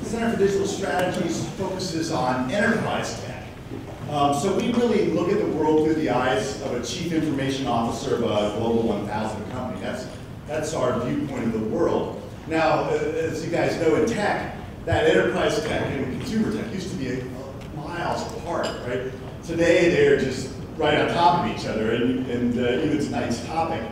Center for Digital Strategies focuses on enterprise tech. So we really look at the world through the eyes of a chief information officer of a Global 1000 company. That's our viewpoint of the world. Now, as you guys know, in tech, that enterprise tech and consumer tech used to be miles apart, right? Today, they're just right on top of each other, and even tonight's topic,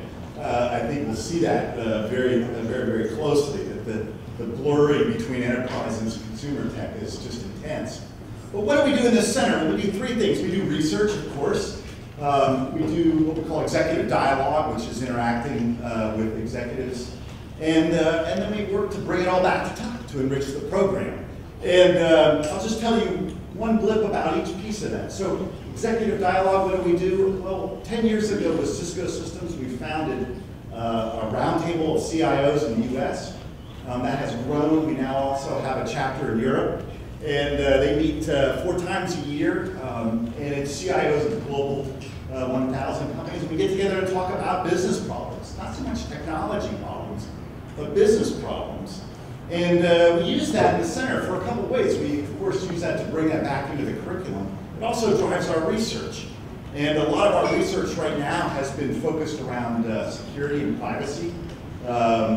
I think we'll see that very closely, that the blurring between enterprise and consumer tech is just intense. But what do we do in this center? We do three things. We do research, of course. We do what we call executive dialogue, which is interacting with executives. And then we work to bring it all back to TUCK to enrich the program. And I'll just tell you one blip about each piece of that. So executive dialogue, what do we do? Well, 10 years ago with Cisco Systems, we founded a roundtable of CIOs in the US. That has grown. We now also have a chapter in Europe. And they meet 4 times a year, and it's CIOs of the Global 1000 companies. And we get together and talk about business problems, not so much technology problems, but business problems. And we use that in the center for a couple of ways. We, of course, use that to bring that back into the curriculum. It also drives our research. And a lot of our research right now has been focused around security and privacy.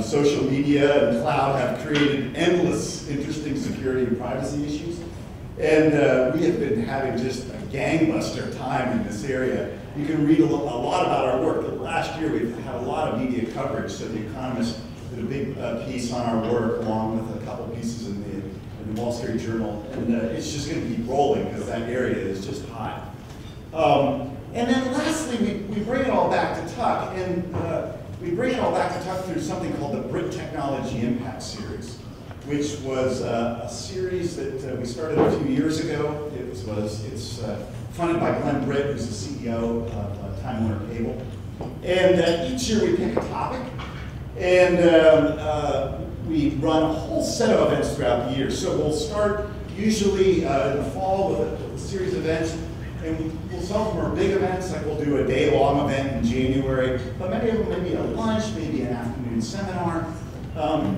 Social media and cloud have created endless interesting security and privacy issues. And we have been having just a gangbuster time in this area. You can read a lot about our work. Last year we've had a lot of media coverage. So The Economist did a big piece on our work along with a couple pieces in the Wall Street Journal. And it's just going to keep rolling because that area is just hot. And then lastly, we bring it all back to TUCK. And we bring it all back to TUCK through something called the Brit Technology Impact Series, which was a series that we started a few years ago. It's funded by Glenn Britt, who's the CEO of Time Warner Cable. And each year we pick a topic, and we run a whole set of events throughout the year. So we'll start usually in the fall with a series of events. And some of them are big events, like we'll do a day-long event in January, but many of them may be a lunch, maybe an afternoon seminar.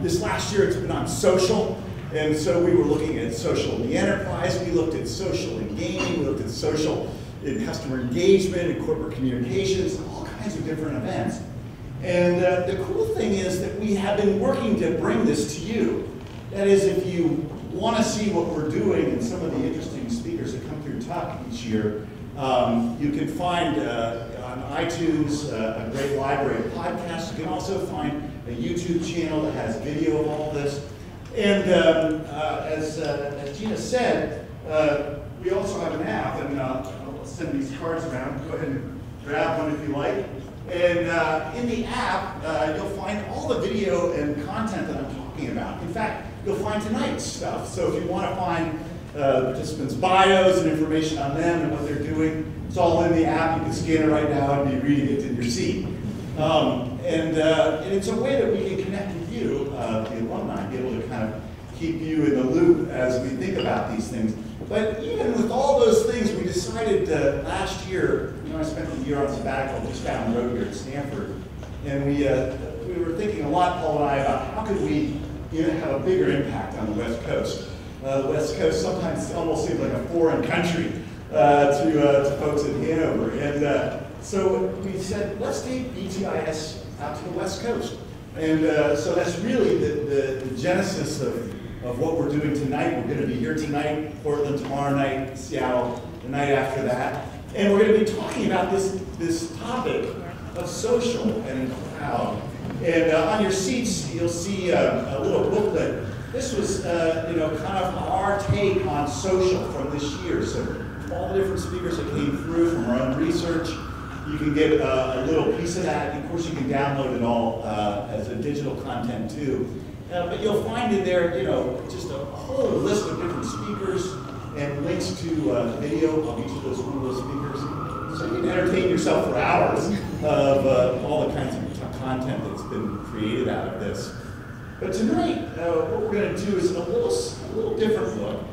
This last year it's been on social, and so we were looking at social in the enterprise, we looked at social in gaming, we looked at social in customer engagement and corporate communications, all kinds of different events. And the cool thing is that we have been working to bring this to you. That is, if you want to see what we're doing and some of the interesting speakers that come through TUCK each year, you can find on iTunes a great library of podcasts. You can also find a YouTube channel that has video of all this. And as Gina said, we also have an app, and I'll send these cards around. Go ahead and grab one if you like. And in the app, you'll find all the video and content that I'm talking about. In fact, you'll find tonight's stuff. So if you want to find the participants' bios and information on them and what they're doing, it's all in the app. You can scan it right now and be reading it in your seat. And it's a way that we can connect with you, the alumni, be able to kind of keep you in the loop as we think about these things. But even with all those things, we decided last year, I spent the year on sabbatical just down the road here at Stanford, and we were thinking a lot, Paul and I, about how could we have a bigger impact on the West Coast. The West Coast sometimes almost seems like a foreign country to folks in Hanover. And so we said, let's take BTIS out to the West Coast. And so that's really the genesis of what we're doing tonight. We're going to be here tonight, Portland tomorrow night, Seattle the night after that. And we're going to be talking about this topic of social and cloud. And on your seats, you'll see a little booklet. This was, kind of our take on social from this year. So all the different speakers that came through from our own research, you can get a little piece of that. And of course, you can download it all as a digital content too. But you'll find in there, just a whole list of different speakers and links to video of each of those speakers. So you can entertain yourself for hours of all the kinds of content that's been created out of this. But tonight, what we're going to do is a little different look.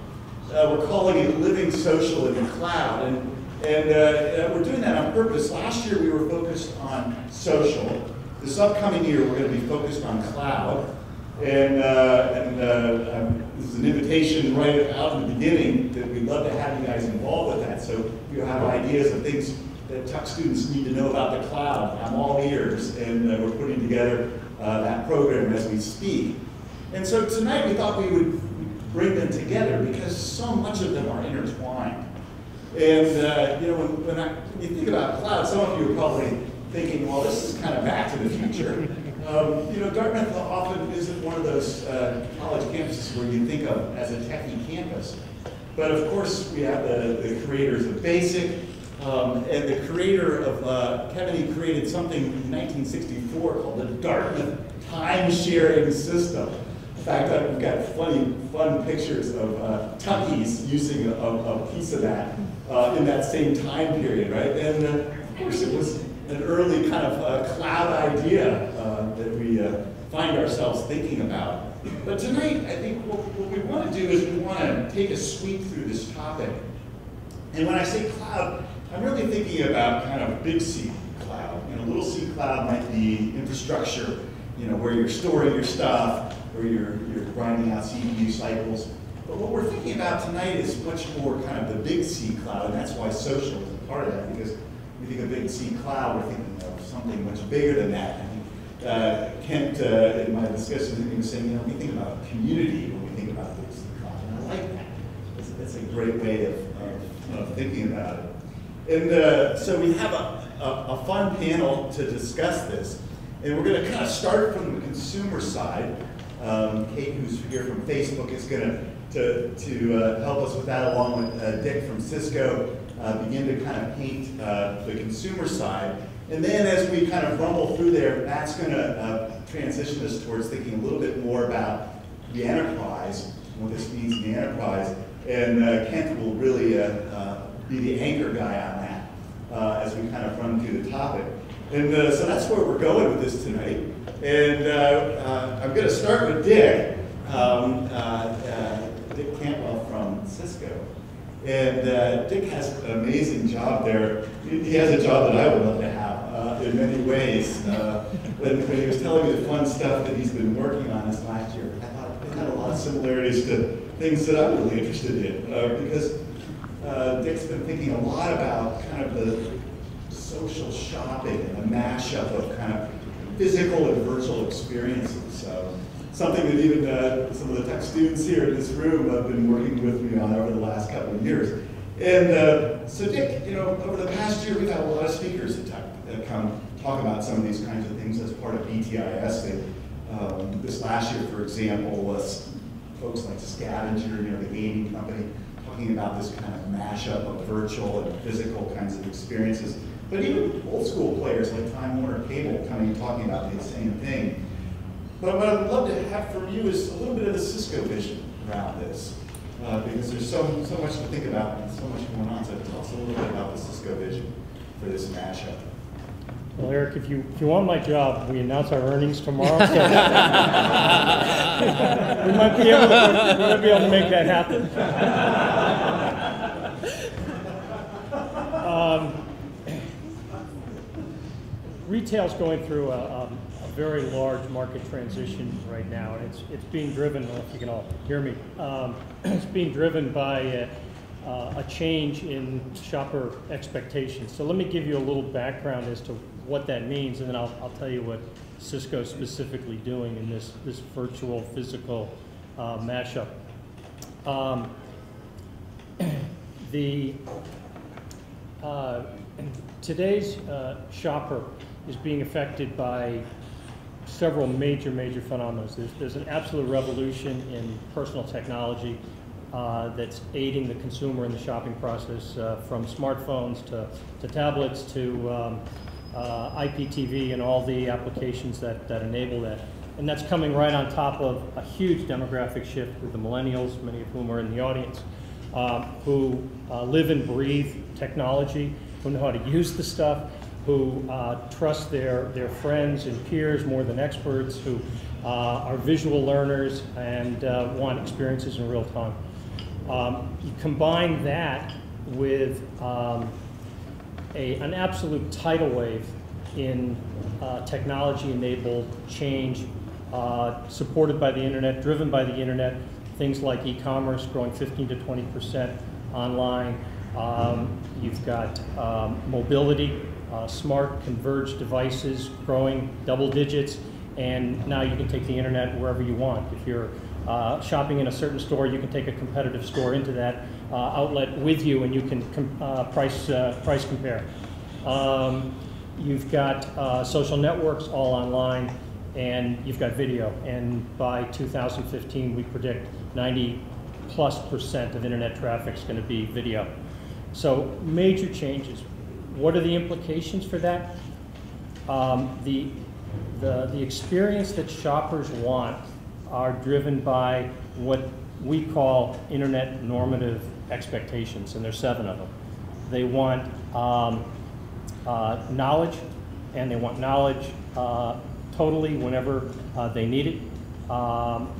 We're calling it Living Social in the Cloud. And we're doing that on purpose. Last year, we were focused on social. This upcoming year, we're going to be focused on cloud. This is an invitation right out in the beginning that we'd love to have you guys involved with that. So if you have ideas of things that Tuck students need to know about the cloud, I'm all ears, and we're putting together that program as we speak. And so tonight we thought we would bring them together because so much of them are intertwined. And you know, when you think about cloud, some of you are probably thinking, well, this is kind of back to the future. You know, Dartmouth often isn't one of those college campuses where you think of as a techie campus. But of course, we have the creators of BASIC, and the creator of, Kevin, he created something in 1964 called the Dartmouth Time-Sharing System. In fact, we've got fun pictures of Tuckies using a piece of that in that same time period, right? And of course, it was an early kind of cloud idea that we find ourselves thinking about. But tonight, I think what we want to do is we want to take a sweep through this topic. And when I say cloud, I'm really thinking about kind of big C cloud. You know, little c cloud might be infrastructure, you know, where you're storing your stuff, where you're grinding out CPU cycles. But what we're thinking about tonight is much more kind of the big C cloud, and that's why social is a part of that, because we think of big C cloud, we're thinking of something much bigger than that. Kent, in my discussion, he was saying, you know, we think about community when we think about big C cloud, and I like that. It's a great way of thinking about it. And so we have a fun panel to discuss this, and we're going to kind of start from the consumer side. Kate, who's here from Facebook, is going to help us with that, along with Dick from Cisco, begin to kind of paint the consumer side. And then as we kind of rumble through there, Matt's going to transition us towards thinking a little bit more about the enterprise, what this means in the enterprise. And Kent will really be the anchor guy on that as we kind of run through the topic. And so that's where we're going with this tonight. And I'm going to start with Dick. Dick Cantwell from Cisco. And Dick has an amazing job there. He has a job that I would love to have in many ways. When he was telling me the fun stuff that he's been working on this last year, I thought it had a lot of similarities to things that I'm really interested in. Because Dick's been thinking a lot about kind of the social shopping and the mashup of kind of physical and virtual experiences. Something that even some of the tech students here in this room have been working with me on over the last couple of years. And so Dick, you know, over the past year, we've had a lot of speakers at Tech that come talk about some of these kinds of things as part of BTIS. This last year, for example, was folks like Scavenger, you know, the gaming company, talking about this kind of mashup of virtual and physical kinds of experiences. But even old school players like Time Warner Cable coming and talking about the same thing. But what I'd love to have from you is a little bit of the Cisco vision around this, because there's so much to think about and so much going on. So tell us a little bit about the Cisco vision for this mashup. Well, Eric, if you want my job, we announce our earnings tomorrow. So we might be able to make that happen. Retail's going through a very large market transition right now, and it's being driven, I don't know if you can all hear me, it's being driven by a change in shopper expectations. So let me give you a little background as to what that means, and then I'll tell you what Cisco's specifically doing in this virtual physical mashup. Today's shopper is being affected by several major phenomena. There's an absolute revolution in personal technology that's aiding the consumer in the shopping process, from smartphones to tablets to IPTV and all the applications that enable that. And that's coming right on top of a huge demographic shift with the millennials, many of whom are in the audience, who live and breathe technology, who know how to use the stuff, who trust their friends and peers more than experts, who are visual learners and want experiences in real time. You combine that with an absolute tidal wave in technology-enabled change supported by the internet, driven by the internet, things like e-commerce growing 15 to 20% online. You've got mobility, smart converged devices growing double digits, and now you can take the internet wherever you want. If you're shopping in a certain store, you can take a competitive store into that outlet with you, and you can price compare. You've got social networks all online, and you've got video. And by 2015, we predict 90+% of internet traffic is going to be video. So major changes. What are the implications for that? The experience that shoppers want are driven by what we call internet normative expectations, and there's 7 of them. They want knowledge, and they want knowledge totally whenever they need it.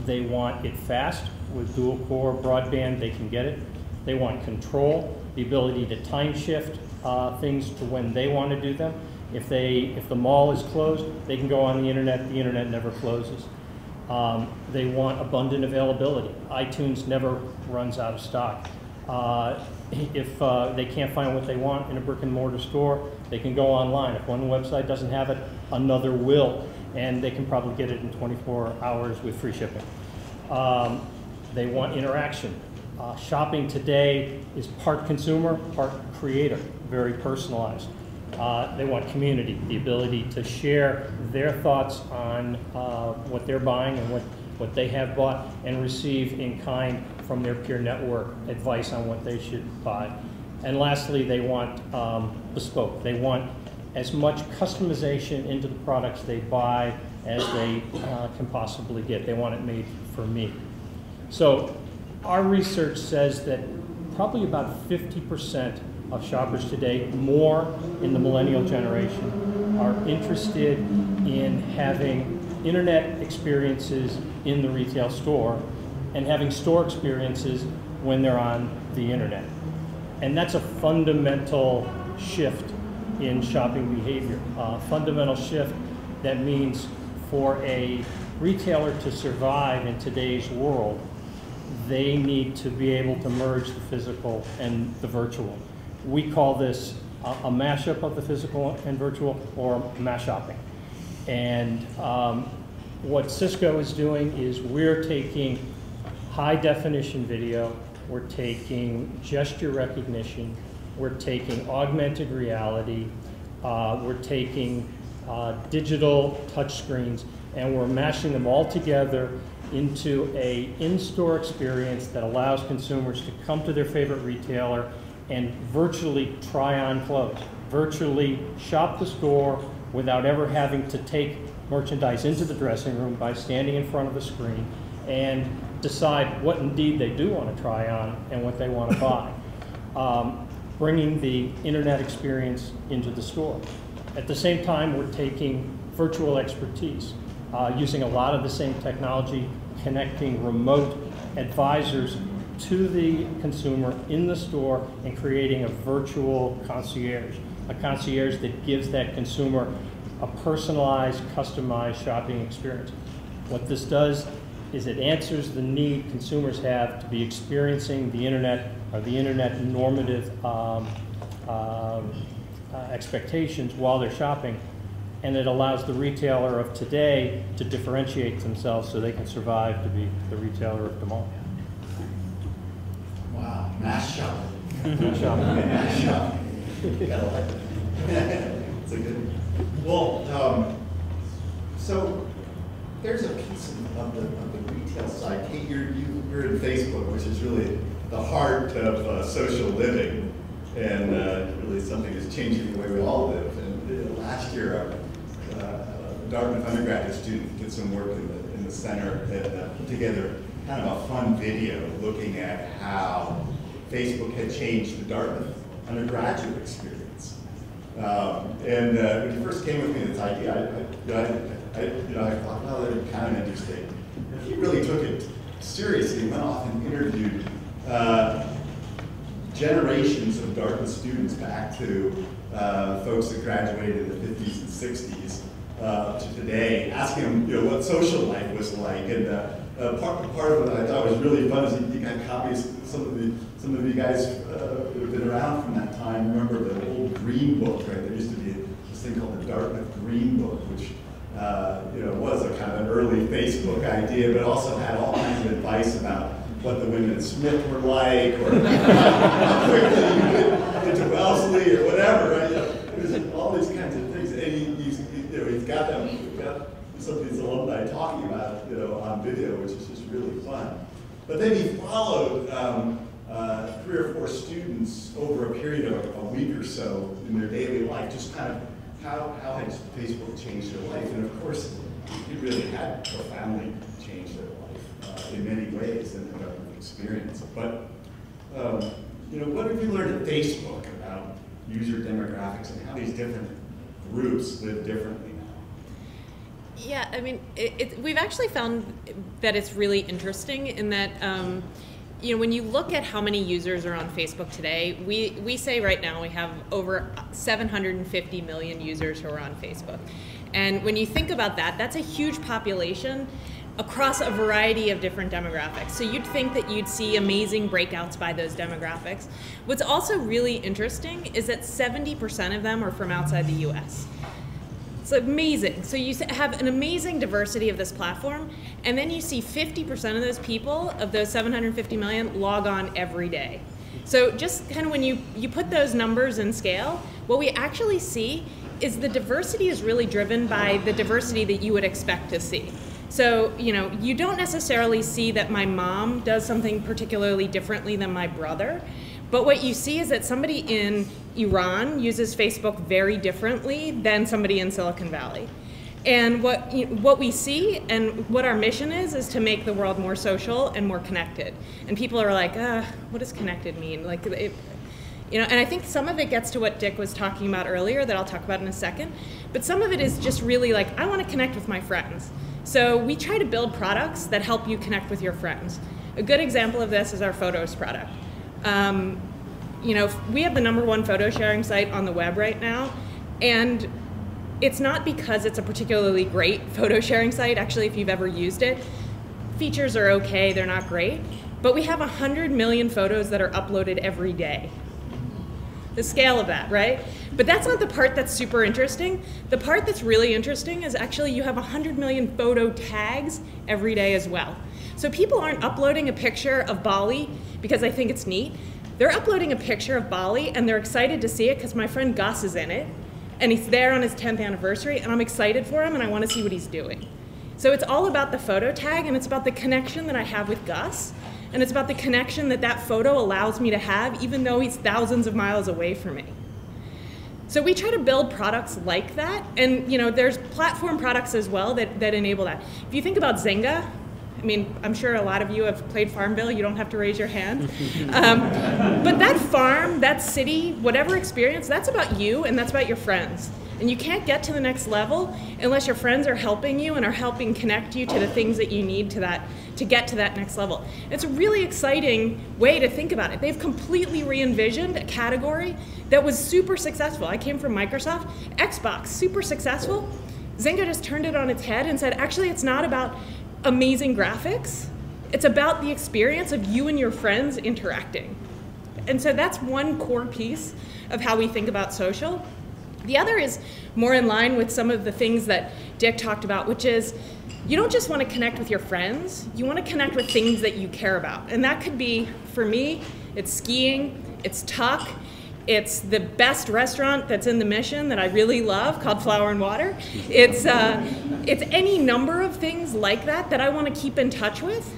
They want it fast. With dual core broadband, they can get it. They want control, the ability to time shift things to when they want to do them. If the mall is closed, they can go on the internet never closes. They want abundant availability. iTunes never runs out of stock. If they can't find what they want in a brick and mortar store, they can go online. If one website doesn't have it, another will, and they can probably get it in 24 hours with free shipping. They want interaction. Shopping today is part consumer, part creator, very personalized. They want community, the ability to share their thoughts on what they're buying and what they have bought, and receive in kind from their peer network advice on what they should buy. And lastly, they want bespoke. They want as much customization into the products they buy as they can possibly get. They want it made for me. So our research says that probably about 50% of shoppers today, more in the millennial generation, are interested in having internet experiences in the retail store and having store experiences when they're on the internet. And that's a fundamental shift in shopping behavior. Fundamental shift that means for a retailer to survive in today's world, they need to be able to merge the physical and the virtual. We call this a mashup of the physical and virtual, or mash-shopping. And what Cisco is doing is we're taking high-definition video, we're taking gesture recognition, we're taking augmented reality, we're taking digital touchscreens, and we're mashing them all together into a in-store experience that allows consumers to come to their favorite retailer and virtually try on clothes, virtually shop the store without ever having to take merchandise into the dressing room by standing in front of a screen, and decide what indeed they do want to try on and what they want to buy. Bringing the internet experience into the store. At the same time, we're taking virtual expertise, using a lot of the same technology, connecting remote advisors to the consumer in the store and creating a virtual concierge, a concierge that gives that consumer a personalized, customized shopping experience. What this does is it answers the need consumers have to be experiencing the internet, or the internet normative expectations while they're shopping, and it allows the retailer of today to differentiate themselves so they can survive to be the retailer of tomorrow. Wow, mass shopping. Mass shopping. Mass shopping. Gotta like it. It's a good one. Well, so there's a piece of the retail side. Kate, you're in Facebook, which is really the heart of social living, and really something that's changing the way we all live. And last year, a Dartmouth undergraduate student did some work in the center and put together kind of a fun video looking at how Facebook had changed the Dartmouth undergraduate experience. And when you first came with me this idea, I thought, well, that would kind of interesting. And he really took it seriously, went off and interviewed generations of Dartmouth students back to folks that graduated in the 50s and 60s, to today, asking him, what social life was like. And part of what I thought was really fun is he got copies. Some of you guys who have been around from that time remember the old Green Book, right? There used to be this thing called the Dartmouth Green Book, which was a kind of an early Facebook idea, but also had all kinds of advice about what the women at Smith were like, or how quickly you get into Wellesley, or whatever, right? There's all these kinds of things, and he's got some of these alumni talking about it, on video, which is just really fun. But then he followed 3 or 4 students over a period of a week or so in their daily life, just kind of how had Facebook changed their life, and of course, it really had profoundly changed their life in many ways and what I've experienced. But what have you learned at Facebook about user demographics and how these different groups live differently now? Yeah, I mean, we've actually found that it's really interesting in that, when you look at how many users are on Facebook today, we say right now we have over 750 million users who are on Facebook. And when you think about that, that's a huge population across a variety of different demographics. So you'd think that you'd see amazing breakouts by those demographics. What's also really interesting is that 70% of them are from outside the US. It's amazing. So you have an amazing diversity of this platform, and then you see 50% of those people, of those 750 million, log on every day. So just kind of when you put those numbers in scale, what we actually see is the diversity is really driven by the diversity that you would expect to see. So, you don't necessarily see that my mom does something particularly differently than my brother, but what you see is that somebody in Iran uses Facebook very differently than somebody in Silicon Valley. And what we see and what our mission is to make the world more social and more connected. And people are like, what does connected mean? And I think some of it gets to what Dick was talking about earlier that I'll talk about in a second, but some of it is just really like, I want to connect with my friends. So we try to build products that help you connect with your friends. A good example of this is our Photos product. We have the #1 photo sharing site on the web right now, and it's not because it's a particularly great photo sharing site. Actually, if you've ever used it, features are okay, they're not great, but we have 100 million photos that are uploaded every day. The scale of that, right? But that's not the part that's super interesting. The part that's really interesting is actually you have 100 million photo tags every day as well. So people aren't uploading a picture of Bali because they think it's neat. They're uploading a picture of Bali and they're excited to see it because my friend Gus is in it and he's there on his 10th anniversary and I'm excited for him and I want to see what he's doing. So it's all about the photo tag and it's about the connection that I have with Gus. And it's about the connection that that photo allows me to have, even though he's thousands of miles away from me. So we try to build products like that, and there's platform products as well that enable that. If you think about Zynga, I mean, I'm sure a lot of you have played Farmville, you don't have to raise your hand. But that farm, that city, whatever experience, that's about you and that's about your friends. And you can't get to the next level unless your friends are helping you and are helping connect you to the things that you need to get to that next level. It's a really exciting way to think about it. They've completely re-envisioned a category that was super successful. I came from Microsoft, Xbox, super successful. Zynga just turned it on its head and said, actually, it's not about amazing graphics. It's about the experience of you and your friends interacting. And so that's one core piece of how we think about social. The other is more in line with some of the things that Dick talked about, which is you don't just want to connect with your friends, you want to connect with things that you care about. And that could be, for me, it's skiing, it's Tuck, it's the best restaurant that's in the Mission that I really love called Flower and Water. It's any number of things like that that I want to keep in touch with.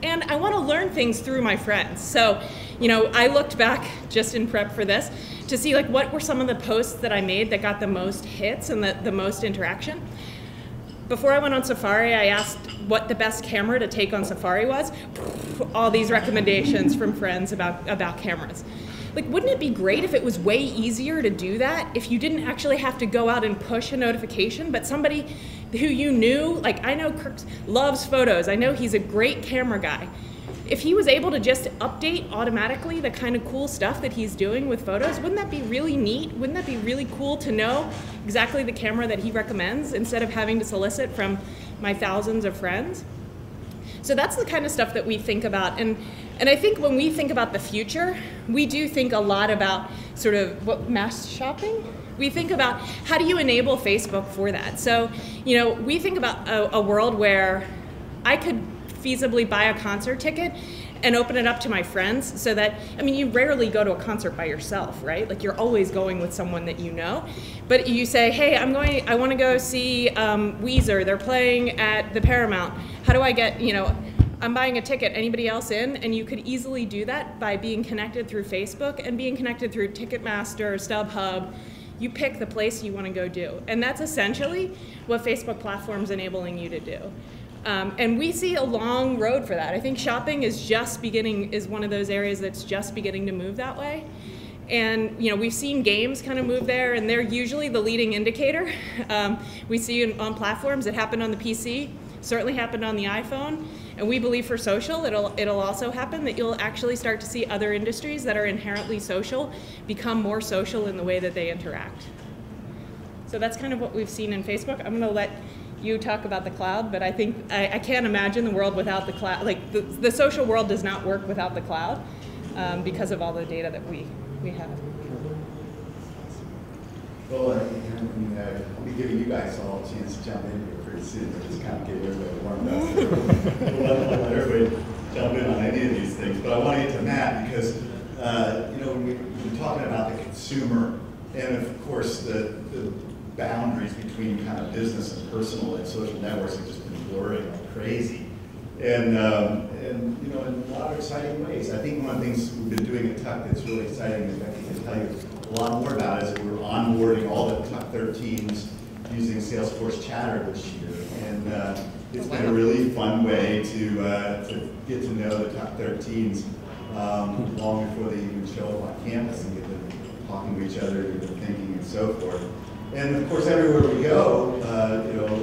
And I want to learn things through my friends. So, I looked back just in prep for this to see what were some of the posts that I made that got the most hits and the most interaction. Before I went on Safari, I asked what the best camera to take on Safari was. All these recommendations from friends about cameras. Wouldn't it be great if it was way easier to do that if you didn't actually have to go out and push a notification, but somebody who you knew, I know Kirk loves photos. I know he's a great camera guy. if he was able to just update automatically the kind of cool stuff that he's doing with photos, wouldn't that be really neat? Wouldn't that be really cool to know exactly the camera that he recommends instead of having to solicit from my thousands of friends? So that's the kind of stuff that we think about. And I think when we think about the future, we do think a lot about sort of mass shopping. We think about how do you enable Facebook for that? So, we think about a world where I could feasibly buy a concert ticket and open it up to my friends so that, you rarely go to a concert by yourself, right? Like you're always going with someone that you know. But you say, hey, I want to go see Weezer. They're playing at the Paramount. How do I get, I'm buying a ticket, anybody else in? And you could easily do that by being connected through Facebook and being connected through Ticketmaster, StubHub. You pick the place you want to go do. And that's essentially what Facebook platform's enabling you to do. And we see a long road for that. I think shopping is one of those areas that's just beginning to move that way. And we've seen games kind of move there, and they're usually the leading indicator. We see on platforms. It happened on the PC, certainly happened on the iPhone, and we believe for social it'll also happen, that you'll actually start to see other industries that are inherently social become more social in the way that they interact. So that's kind of what we've seen in Facebook. I'm going to let you talk about the cloud, but I think I can't imagine the world without the cloud. Like the social world does not work without the cloud because of all the data that we have. Well, I'll be giving you guys all a chance to jump in here pretty soon. Just kind of get everybody warmed up. We'll let everybody jump in on any of these things. But I want to get to Matt because, we've been talking about the consumer and, of course, the boundaries between kind of business and personal and social networks have just been blurring like crazy. And in a lot of exciting ways. I think one of the things we've been doing at Tuck that's really exciting is Becky can tell you a lot more about is that we're onboarding all the Tuck 13s using Salesforce Chatter this year. And it's been a really fun way to get to know the Tuck 13s long before they even show up on campus and get them talking to each other, get them thinking and so forth. And of course, everywhere we go,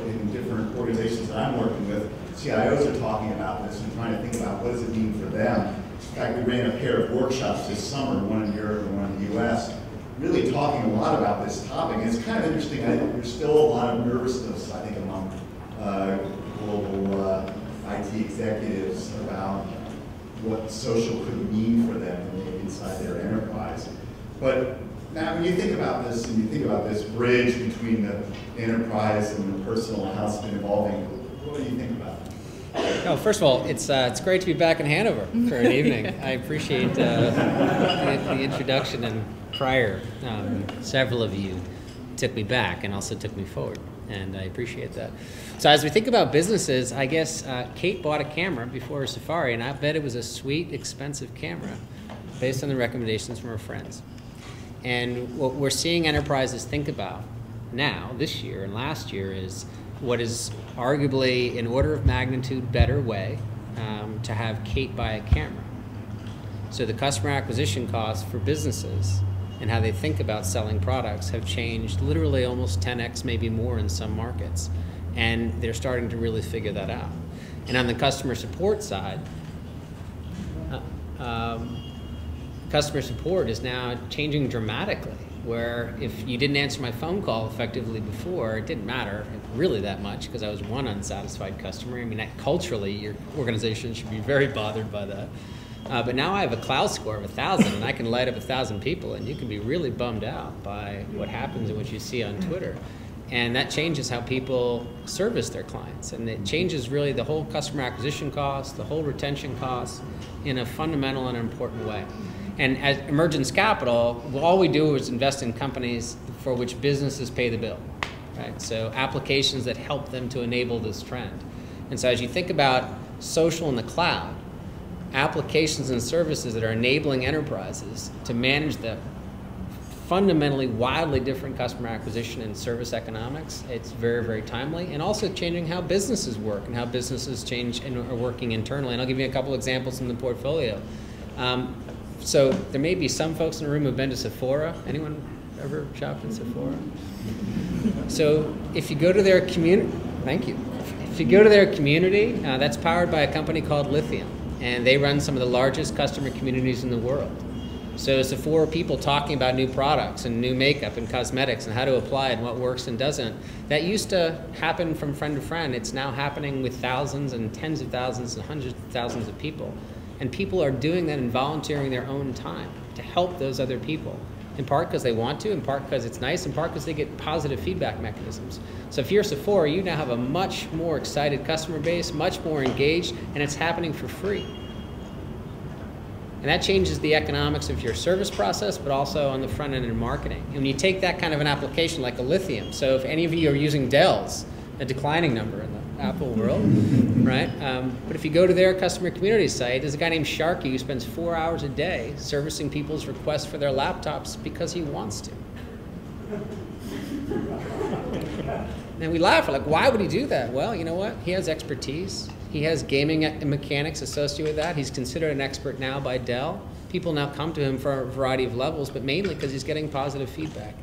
in different organizations that I'm working with, CIOs are talking about this and trying to think about what does it mean for them. In fact, we ran a pair of workshops this summer, one in Europe and one in the US, really talking a lot about this topic. And it's kind of interesting. There's still a lot of nervousness, I think, among global IT executives about what social could mean for them inside their enterprise. But now, when you think about this, and you think about this bridge between the enterprise and the personal and how it's been evolving, what do you think about it? Oh, first of all, it's great to be back in Hanover for an evening. I appreciate the introduction, and prior, several of you took me back and also took me forward, and I appreciate that. So as we think about businesses, I guess Kate bought a camera before her Safari, and I bet it was a sweet, expensive camera based on the recommendations from her friends. And what we're seeing enterprises think about now, this year and last year, is what is arguably an order of magnitude better way to have Kate buy a camera. So the customer acquisition costs for businesses and how they think about selling products have changed literally almost 10x, maybe more in some markets. And they're starting to really figure that out. And on the customer support side, customer support is now changing dramatically, where if you didn't answer my phone call effectively before, it didn't matter really that much because I was one unsatisfied customer. I mean, culturally, your organization should be very bothered by that. But now I have a cloud score of 1,000, and I can light up 1,000 people, and you can be really bummed out by what happens and what you see on Twitter. And that changes how people service their clients. And it changes really the whole customer acquisition cost, the whole retention cost in a fundamental and important way. And at Emergence Capital, all we do is invest in companies for which businesses pay the bill, right? So applications that help them to enable this trend. And so as you think about social in the cloud, applications and services that are enabling enterprises to manage the fundamentally wildly different customer acquisition and service economics, it's very, very timely, and also changing how businesses work and how businesses change and are working internally. And I'll give you a couple examples from the portfolio. So there may be some folks in the room who've been to Sephora. Anyone ever shopped at Sephora? So if you go to their community, thank you. If you go to their community, that's powered by a company called Lithium. and they run some of the largest customer communities in the world. So it's the 4 people talking about new products and new makeup and cosmetics and how to apply it and what works and doesn't. That used to happen from friend to friend. It's now happening with thousands and tens of thousands and hundreds of thousands of people. And people are doing that and volunteering their own time to help those other people. In part because they want to, in part because it's nice, in part because they get positive feedback mechanisms. So if you're Sephora, you now have a much more excited customer base, much more engaged, and it's happening for free. And that changes the economics of your service process, but also on the front end in marketing. And when you take that kind of an application like a Lithium, so if any of you are using Dell's, a declining number in the Apple world, right? But if you go to their customer community site, there's a guy named Sharky who spends 4 hours a day servicing people's requests for their laptops because he wants to. And we laugh, we're like, why would he do that? Well, you know what? He has expertise. He has gaming mechanics associated with that. He's considered an expert now by Dell. People now come to him for a variety of levels, but mainly because he's getting positive feedback.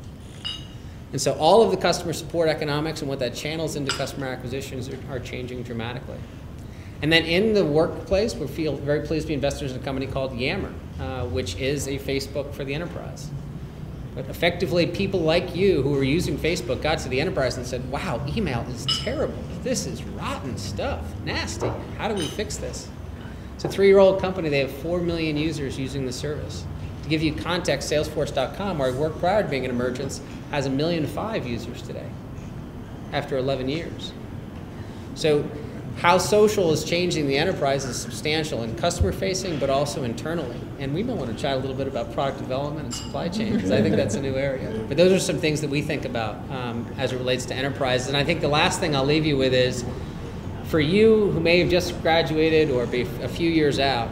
And so all of the customer support economics and what that channels into customer acquisitions are changing dramatically. And then in the workplace, we feel very pleased to be investors in a company called Yammer, which is a Facebook for the enterprise. But effectively, people like you who are using Facebook got to the enterprise and said, wow, email is terrible. This is rotten stuff, nasty. How do we fix this? It's a 3-year-old company. They have 4 million users using the service. To give you context, Salesforce.com, where I worked prior to being an Emergence, has 1.5 million users today after 11 years. So how social is changing the enterprise is substantial and customer-facing, but also internally. And we might want to chat a little bit about product development and supply chain, because I think that's a new area. But those are some things that we think about as it relates to enterprises. And I think the last thing I'll leave you with is, for you who may have just graduated or be a few years out,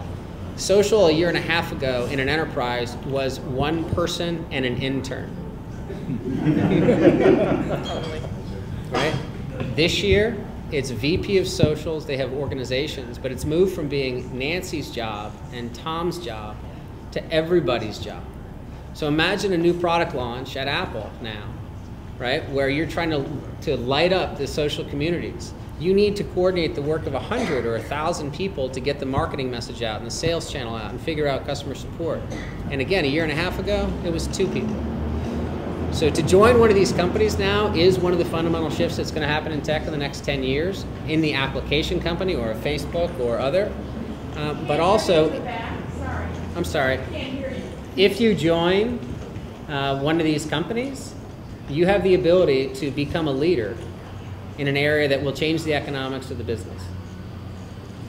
social a 1.5 years ago in an enterprise was 1 person and an intern. Totally. Right? This year, it's VP of socials, they have organizations, but it's moved from being Nancy's job and Tom's job to everybody's job. So imagine a new product launch at Apple now, right, where you're trying to light up the social communities. You need to coordinate the work of 100 or 1,000 people to get the marketing message out and the sales channel out and figure out customer support. And again, 1.5 years ago, it was 2 people. So to join one of these companies now is one of the fundamental shifts that's going to happen in tech in the next 10 years in the application company or a Facebook or other. But also, I'm sorry, if you join one of these companies, you have the ability to become a leader in an area that will change the economics of the business.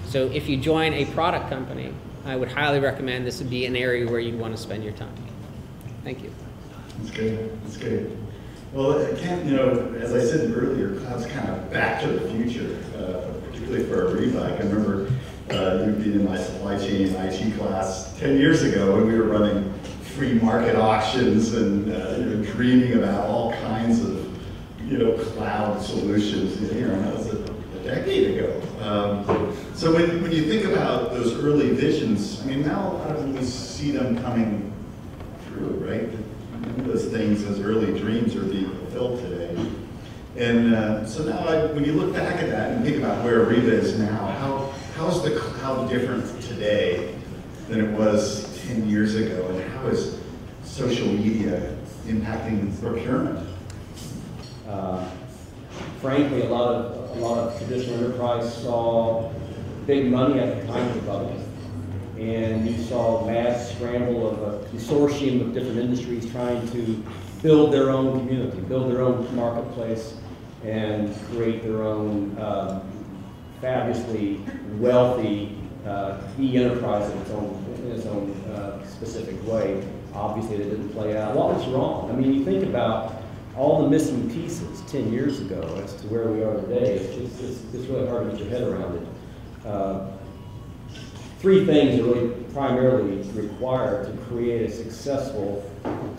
So if you join a product company, I would highly recommend this would be an area where you'd want to spend your time. Thank you. That's good. That's good. Well, Ken, as I said earlier, cloud's kind of back to the future, particularly for Ariba. I can remember you being in my supply chain IT class 10 years ago, and we were running free market auctions and dreaming about all kinds of cloud solutions. That was a decade ago. So when you think about those early visions, I mean, now a lot of we see them coming through, right? Those things, those early dreams are being fulfilled today. And so now when you look back at that and think about where Ariba is now, how is the cloud different today than it was 10 years ago? And how is social media impacting procurement? Frankly, a lot of traditional enterprise saw big money at the time of the bubble. And you saw mass scramble of a consortium of different industries trying to build their own community, build their own marketplace, and create their own fabulously wealthy e-enterprise in its own specific way. Obviously, that didn't play out. What was wrong? I mean, you think about all the missing pieces 10 years ago as to where we are today. It's really hard to get your head around it. 3 things are really primarily required to create a successful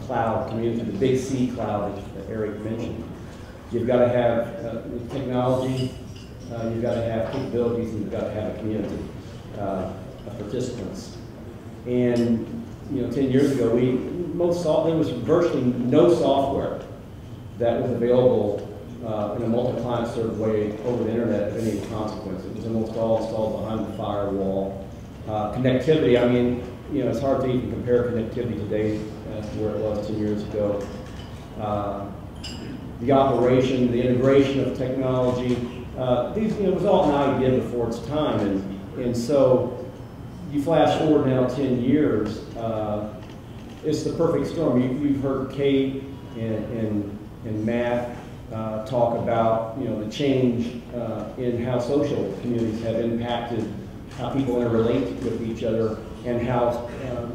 cloud community, the big C cloud that Eric mentioned. You've got to have technology, you've got to have capabilities, and you've got to have a community of participants. And 10 years ago, there was virtually no software that was available in a multi-client sort of way over the internet of any consequence. It was almost all installed behind the firewall. Connectivity, I mean, you know, it's hard to even compare connectivity today to where it was 10 years ago. The operation, the integration of technology, these, you know, it was all an idea before its time, and so you flash forward now 10 years, it's the perfect storm. You've heard Kate and Matt talk about, you know, the change in how social communities have impacted how people interrelate with each other, and how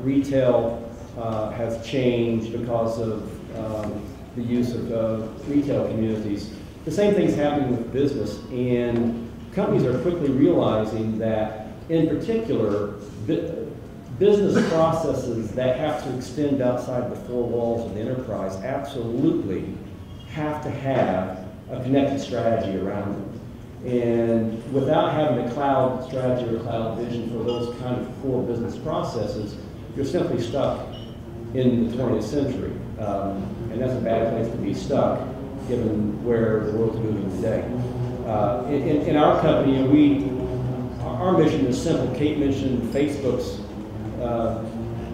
retail has changed because of the use of retail communities. The same thing's happening with business, and companies are quickly realizing that, in particular, business processes that have to extend outside the four walls of the enterprise absolutely have to have a connected strategy around them. And without having a cloud strategy or cloud vision for those kind of core business processes, you're simply stuck in the 20th century. And that's a bad place to be stuck, given where the world's moving today. In our company, our mission is simple. Kate mentioned Facebook's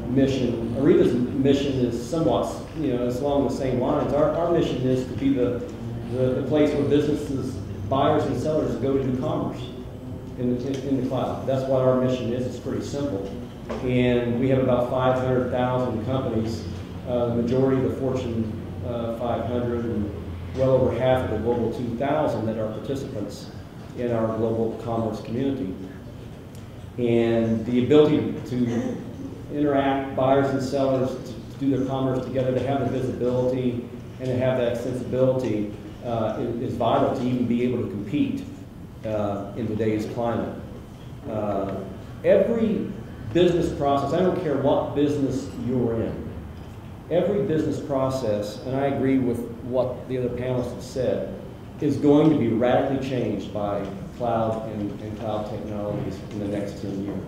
mission. Ariba's mission is somewhat, you know, it's along the same lines. Our mission is to be the place where businesses, buyers and sellers go to do commerce in the cloud. That's what our mission is. It's pretty simple. And we have about 500,000 companies, the majority of the Fortune 500, and well over half of the Global 2000 that are participants in our global commerce community. And the ability to interact, buyers and sellers, to do their commerce together, to have the visibility and to have that sensibility is vital to even be able to compete in today's climate. Every business process, I don't care what business you're in, every business process, and I agree with what the other panelists have said, is going to be radically changed by cloud and cloud technologies in the next 10 years.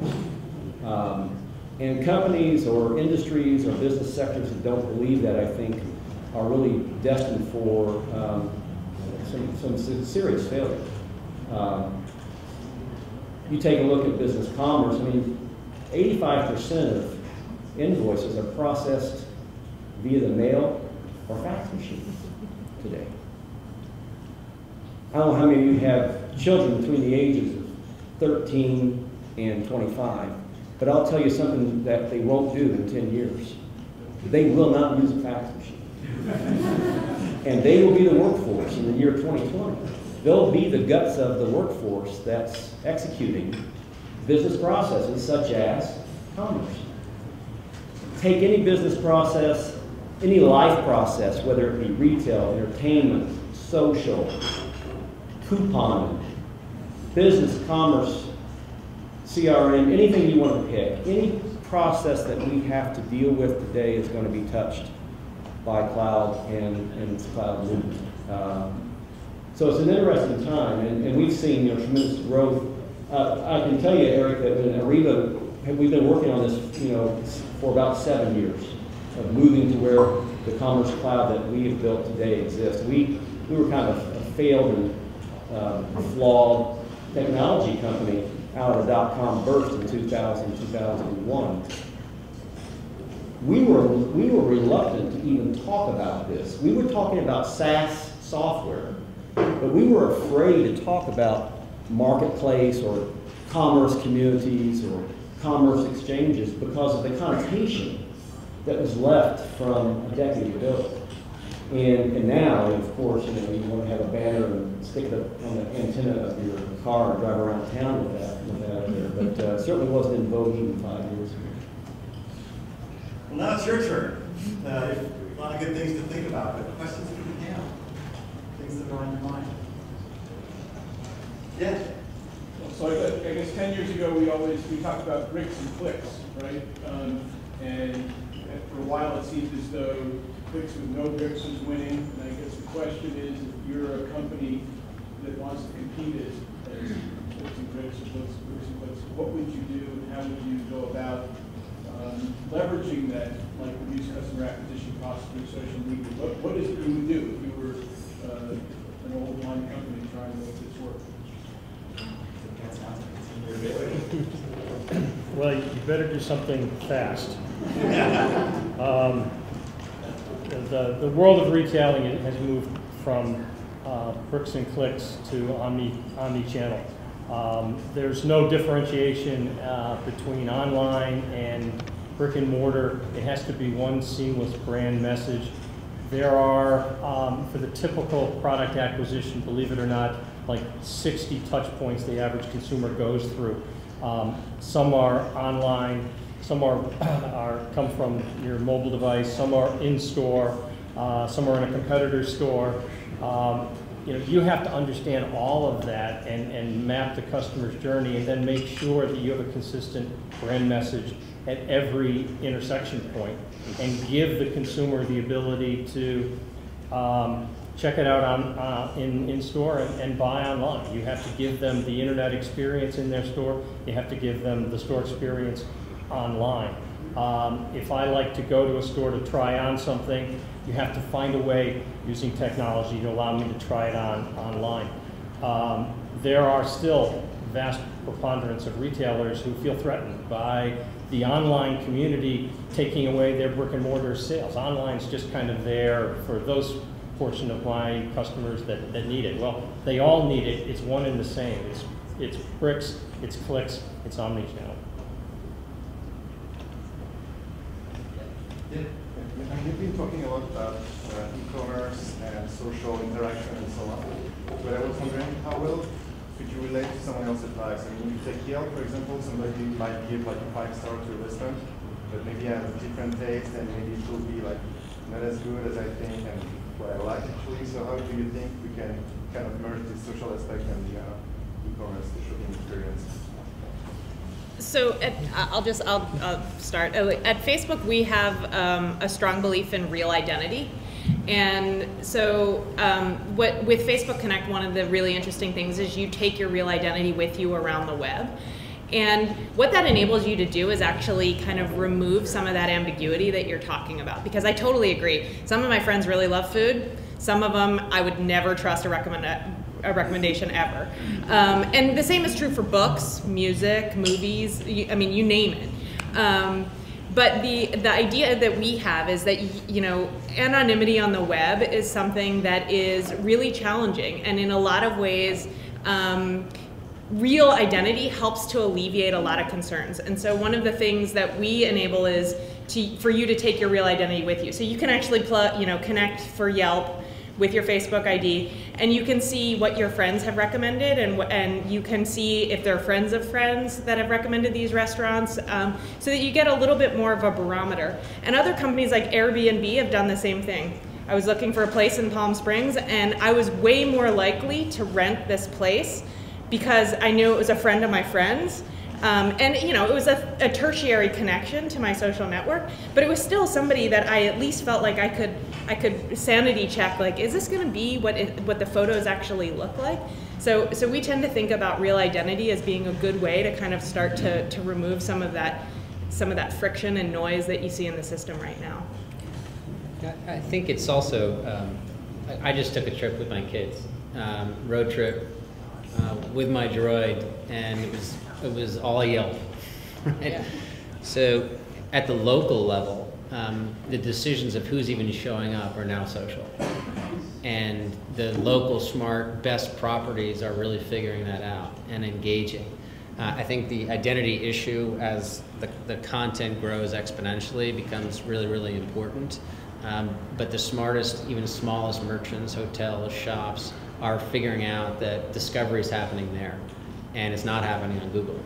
And companies or industries or business sectors that don't believe that, I think, are really destined for some serious failure. You take a look at business commerce, I mean, 85% of invoices are processed via the mail or fax machines today. I don't know how many of you have children between the ages of 13 and 25, but I'll tell you something that they won't do in 10 years. They will not use a fax machine. And they will be the workforce in the year 2020. They'll be the guts of the workforce that's executing business processes such as commerce. Take any business process, any life process, whether it be retail, entertainment, social, couponing, business, commerce, CRM, anything you want to pick, any process that we have to deal with today is going to be touched by cloud and its cloud movement. So it's an interesting time, and we've seen, you know, tremendous growth. I can tell you, Eric, that in Ariba, we've been working on this, you know, for about 7 years of moving to where the commerce cloud that we have built today exists. We were kind of a failed and flawed technology company out of the dot-com burst in 2000, 2001. We were reluctant to even talk about this. We were talking about SaaS software, but we were afraid to talk about marketplace or commerce communities or commerce exchanges because of the connotation that was left from a decade ago. And now, of course, you know, you want to have a banner and stick it on the antenna of your car and drive around town with that there. But certainly wasn't in vogue even 5 years ago. Well, now it's your turn. A lot of good things to think about, but questions that you have, things that are on your mind. Yeah. So I guess 10 years ago we talked about bricks and clicks, right? And for a while it seemed as though clicks with no bricks was winning. And I guess the question is, if you're a company that wants to compete as clicks and bricks or bricks and clicks, what would you do and how would you go about leveraging that, like reduce customer acquisition costs through social media? What is it you would do if you were an old line company trying to make this work? That sounds like it's Well, you better do something fast. The world of retailing has moved from bricks and clicks to omni-channel. There's no differentiation between online and brick and mortar. It has to be one seamless brand message. There are, for the typical product acquisition, believe it or not, like 60 touch points the average consumer goes through. Some are online, some come from your mobile device, some are in store, some are in a competitor's store. You have to understand all of that and map the customer's journey, and then make sure that you have a consistent brand message at every intersection point, and give the consumer the ability to check it out in store and buy online. You have to give them the internet experience in their store. You have to give them the store experience online. If I like to go to a store to try on something, you have to find a way using technology to allow me to try it on online. There are still vast preponderance of retailers who feel threatened by the online community taking away their brick and mortar sales. Online's just kind of there for those portion of my customers that need it. Well, they all need it. It's one and the same. It's bricks, it's clicks, it's omni-channel. You've been talking a lot about e-commerce and social interaction and so on. But I was wondering, how well could you relate to someone else's advice? I mean, you take Yelp, for example, somebody might give like a 5-star to a restaurant, but maybe I have a different taste, and maybe it will be like not as good as I think and what I like actually. So how do you think we can kind of merge the social aspect and the e-commerce, the shopping experience? So I'll start. At Facebook, we have a strong belief in real identity. And so with Facebook Connect, one of the really interesting things is you take your real identity with you around the web. And what that enables you to do is actually kind of remove some of that ambiguity that you're talking about. Because I totally agree. Some of my friends really love food. Some of them I would never trust a recommendation ever. And the same is true for books, music, movies, I mean, you name it. But the idea that we have is that, anonymity on the web is something that is really challenging. And in a lot of ways, real identity helps to alleviate a lot of concerns. And so one of the things that we enable is for you to take your real identity with you. So you can actually connect for Yelp with your Facebook ID, and you can see what your friends have recommended, and you can see if they're friends of friends that have recommended these restaurants, so that you get a little bit more of a barometer. And other companies like Airbnb have done the same thing. I was looking for a place in Palm Springs, and I was way more likely to rent this place because I knew it was a friend of my friend's. And it was a tertiary connection to my social network, but it was still somebody that I at least felt like I could sanity check, like, is this going to be what the photos actually look like? So we tend to think about real identity as being a good way to kind of start to remove some of that friction and noise that you see in the system right now. I think it's also, I just took a trip with my kids, road trip with my Droid, and it was all Yelp, right? Yeah. So at the local level, the decisions of who's even showing up are now social. And the local smart best properties are really figuring that out and engaging. I think the identity issue, as the content grows exponentially, becomes really, really important. But the smartest, even smallest merchants, hotels, shops, are figuring out that discovery is happening there, and it's not happening on Google.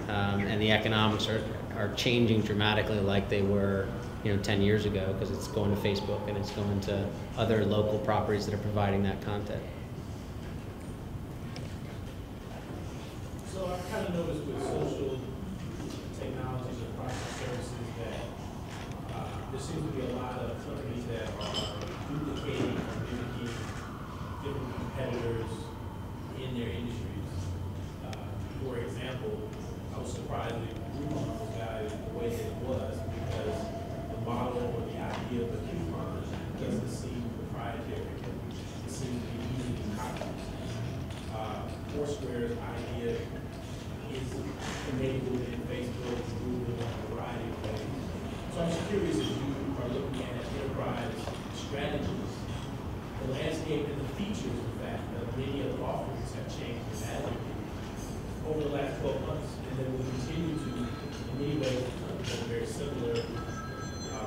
And the economics are changing dramatically, like they were 10 years ago, because it's going to Facebook and it's going to other local properties that are providing that content. So I've kind of noticed with social technologies and process services that there seems to be a lot of companies that are duplicating or mimicking different competitors in their industries. For example, I was surprised that Groupon was valued the way that it was because the model or the idea of the coupon doesn't seem proprietary. It seems to be easily copied. Foursquare's idea is enabled in Facebook, Google, and a variety of ways. So I'm just curious if you are looking at enterprise strategies, the landscape and the features, in fact, of many of the offerings have changed dramatically over the last 12 months, and then will continue to, in many ways, become very similar.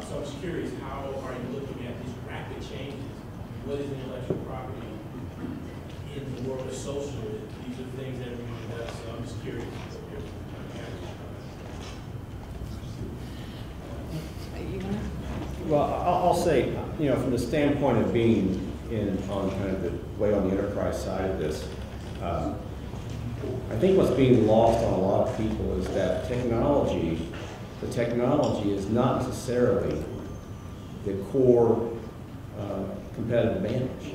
So I'm just curious, how are you looking at these rapid changes? What is intellectual property in the world of social? These are things that everyone does, so I'm just curious. Well, I'll say, you know, from the standpoint of being on kind of the way on the enterprise side of this, I think what's being lost on a lot of people is that the technology is not necessarily the core competitive advantage.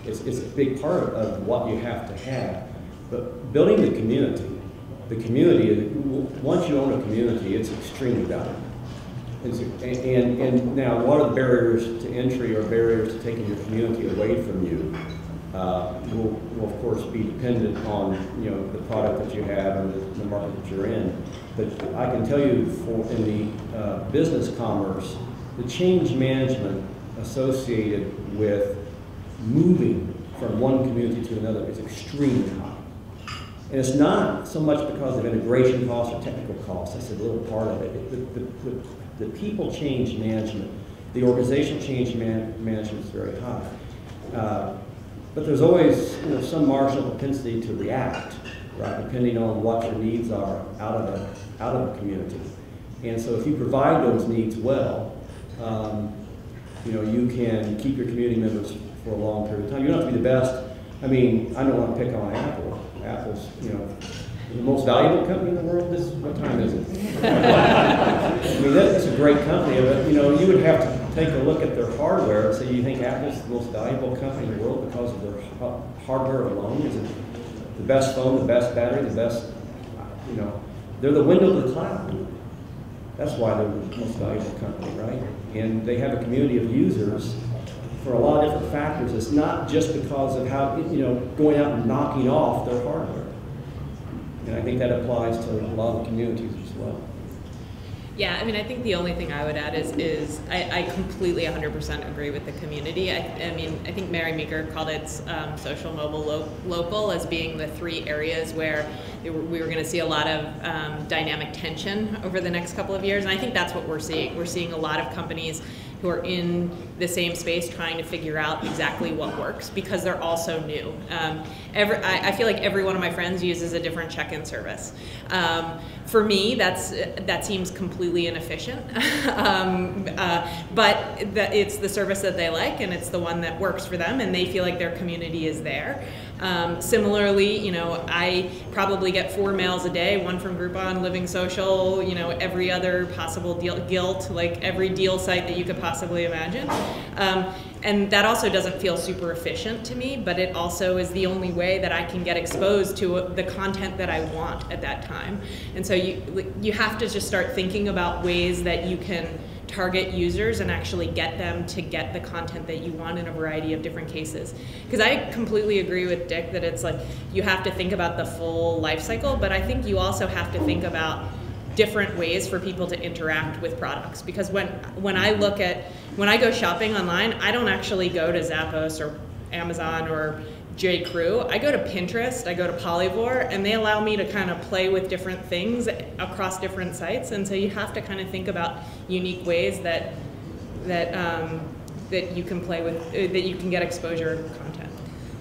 It's a big part of what you have to have. But building the community, once you own a community, it's extremely valuable. And now, what are the barriers to entry or barriers to taking your community away from you will of course be dependent on, you know, the product that you have and the market that you're in. But I can tell you, in the business commerce, the change management associated with moving from one community to another is extremely high. And it's not so much because of integration costs or technical costs. That's a little part of it. The people change management, the organizational change management is very high. But there's always, you know, some marginal propensity to react, right, depending on what your needs are out of a community. And so if you provide those needs well, you know, you can keep your community members for a long period of time. You don't have to be the best. I mean, I don't want to pick on Apple. Apple's, you know, the most valuable company in the world. What time is it? I mean, that's a great company, but, you know, you would have to take a look at their hardware and say, you think Apple's the most valuable company in the world because of their hardware alone? Is it the best phone, the best battery, the best, you know, they're the window to the cloud. That's why they're the most valuable company, right? And they have a community of users for a lot of different factors. It's not just because of how, you know, going out and knocking off their hardware. And I think that applies to a lot of communities as well. Yeah, I mean, I think the only thing I would add is I completely 100% agree with the community. I mean, I think Mary Meeker called it social, mobile, local as being the three areas where we were going to see a lot of dynamic tension over the next couple of years. And I think that's what we're seeing. We're seeing a lot of companies who are in the same space trying to figure out exactly what works because they're all so new. I feel like every one of my friends uses a different check-in service. For me, that seems completely inefficient, but it's the service that they like and it's the one that works for them and they feel like their community is there. Similarly, you know, I probably get 4 mails a day, one from Groupon, Living Social, you know, every other possible deal, Gilt, like every deal site that you could possibly imagine. And that also doesn't feel super efficient to me, but it also is the only way that I can get exposed to the content that I want at that time. And so you have to just start thinking about ways that you can target users and actually get them to get the content that you want in a variety of different cases. Because I completely agree with Dick that it's like you have to think about the full life cycle, but I think you also have to think about different ways for people to interact with products. Because when I go shopping online, I don't actually go to Zappos or Amazon or J.Crew. I go to Pinterest, I go to Polyvore, and they allow me to kind of play with different things across different sites. And so you have to kind of think about unique ways that you can play with, that you can get exposure content.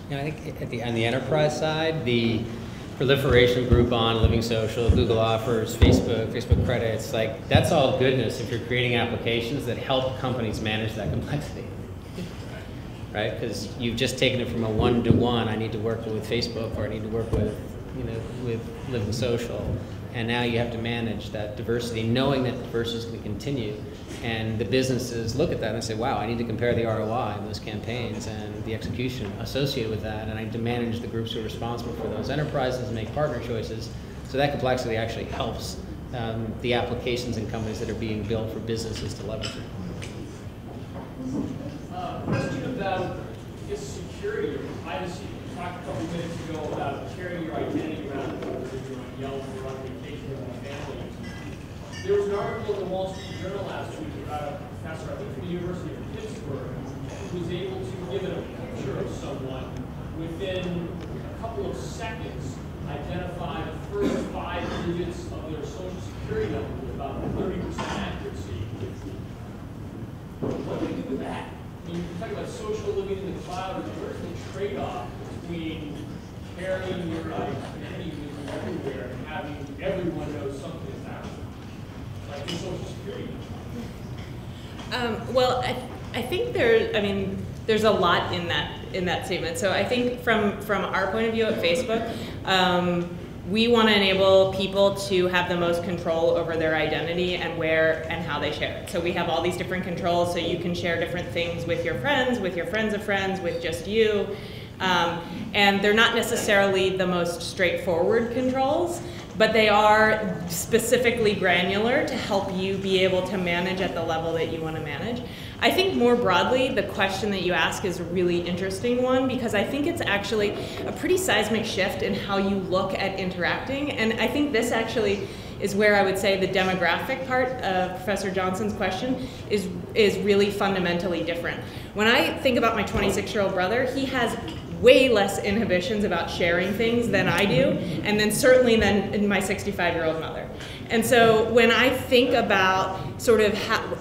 Yeah, I think on the enterprise side, the proliferation of Groupon, Living Social, Google Offers, Facebook credits, like that's all goodness if you're creating applications that help companies manage that complexity. Right? Because you've just taken it from a one-to-one, I need to work with Facebook or I need to work with, you know, with Living Social. And now you have to manage that diversity, knowing that diversity is going to continue. And the businesses look at that and say, wow, I need to compare the ROI in those campaigns and the execution associated with that. And I need to manage the groups who are responsible for those enterprises and make partner choices. So that complexity actually helps the applications and companies that are being built for businesses to leverage it. Question about security or privacy. You talked a couple minutes ago about carrying your identity around, whether you're on Yelp or article in the Wall Street Journal last week about a professor, I think from the University of Pittsburgh, who was able to give it a picture of someone within a couple of seconds, identify the first 5 digits of their social security number with about 30% accuracy. What do we do with that? I mean, you talk about social living in the cloud, where's the trade-off between carrying your identity with you everywhere and having everyone know something about it? Like your social security number. Well, I think there's a lot in that statement. So I think from our point of view at Facebook, we want to enable people to have the most control over their identity and where and how they share it. So we have all these different controls, so you can share different things with your friends of friends, with just you. And they're not necessarily the most straightforward controls, but they are specifically granular to help you be able to manage at the level that you want to manage. I think more broadly, the question that you ask is a really interesting one, because I think it's actually a pretty seismic shift in how you look at interacting. And I think this actually is where I would say the demographic part of Professor Johnson's question is really fundamentally different. When I think about my 26-year-old brother, he has way less inhibitions about sharing things than I do, and then certainly than my 65-year-old mother. And so when I think about sort of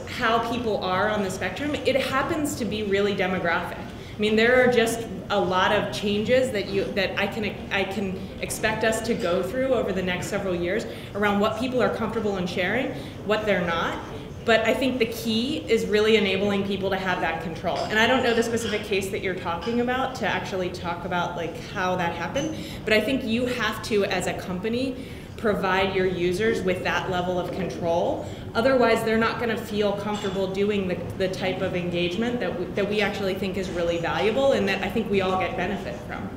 how people are on the spectrum, it happens to be really demographic. I mean, there are just a lot of changes that I can expect us to go through over the next several years around what people are comfortable in sharing, what they're not. But I think the key is really enabling people to have that control. And I don't know the specific case that you're talking about to actually talk about like how that happened, but I think you have to, as a company, provide your users with that level of control. Otherwise, they're not going to feel comfortable doing the type of engagement that we actually think is really valuable and that I think we all get benefit from.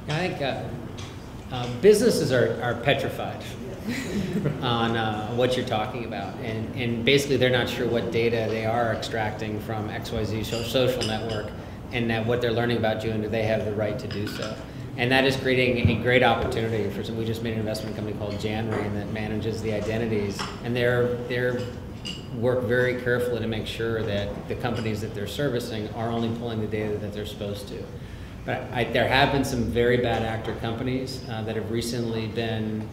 I think businesses are petrified on what you're talking about, and basically they're not sure what data they are extracting from XYZ social network, and that what they're learning about you, and do they have the right to do so. And that is creating a great opportunity for some. We just made an investment company called Janrain that manages the identities, and they're work very carefully to make sure that the companies that they're servicing are only pulling the data that they're supposed to. But there have been some very bad actor companies that have recently been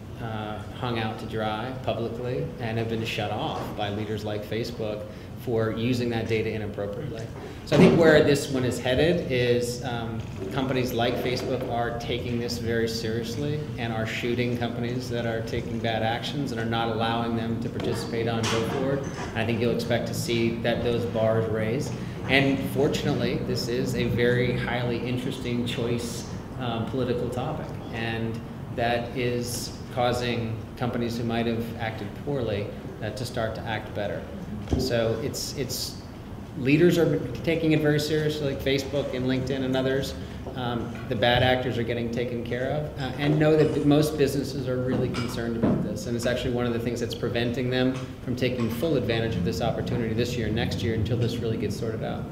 hung out to dry publicly and have been shut off by leaders like Facebook for using that data inappropriately. So I think where this one is headed is companies like Facebook are taking this very seriously and are shooting companies that are taking bad actions and are not allowing them to participate on go forward. I think you'll expect to see that those bars raised. And fortunately, this is a very highly interesting choice political topic, and that is causing companies who might have acted poorly to start to act better. So it's leaders are taking it very seriously, like Facebook and LinkedIn and others. The bad actors are getting taken care of, and know that most businesses are really concerned about this. And it's actually one of the things that's preventing them from taking full advantage of this opportunity this year and next year until this really gets sorted out.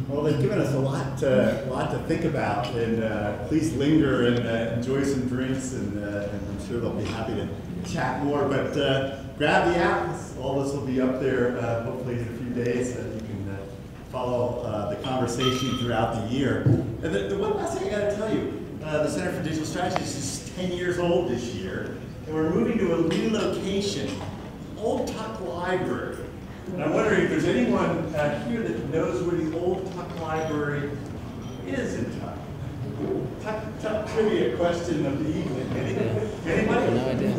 Well, they've given us a lot to think about, and please linger and enjoy some drinks, and I'm sure they'll be happy to chat more. But grab the app. All this will be up there hopefully in a few days, so you can follow the conversation throughout the year. And the one last thing I got to tell you, the Center for Digital Strategies is 10 years old this year, and we're moving to a new location, Old Tuck Library. And I'm wondering if there's anyone here that knows where the Old Tuck Library is in Tuck. Tuck trivia question of the evening. Anybody? No idea.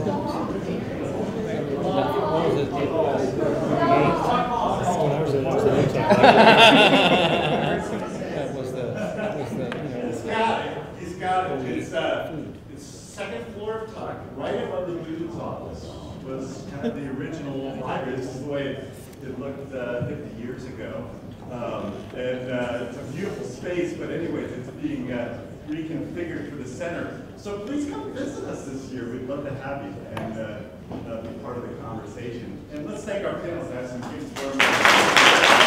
He's got it. It's second floor of Tuck, right above the Dean's office. Was kind of the original library. This is the way it looked 50 years ago. It's a beautiful space, but anyways, it's being reconfigured for the center. So please come visit us this year. We'd love to have you and be part of the conversation. And let's thank our panelists. I have some things for them.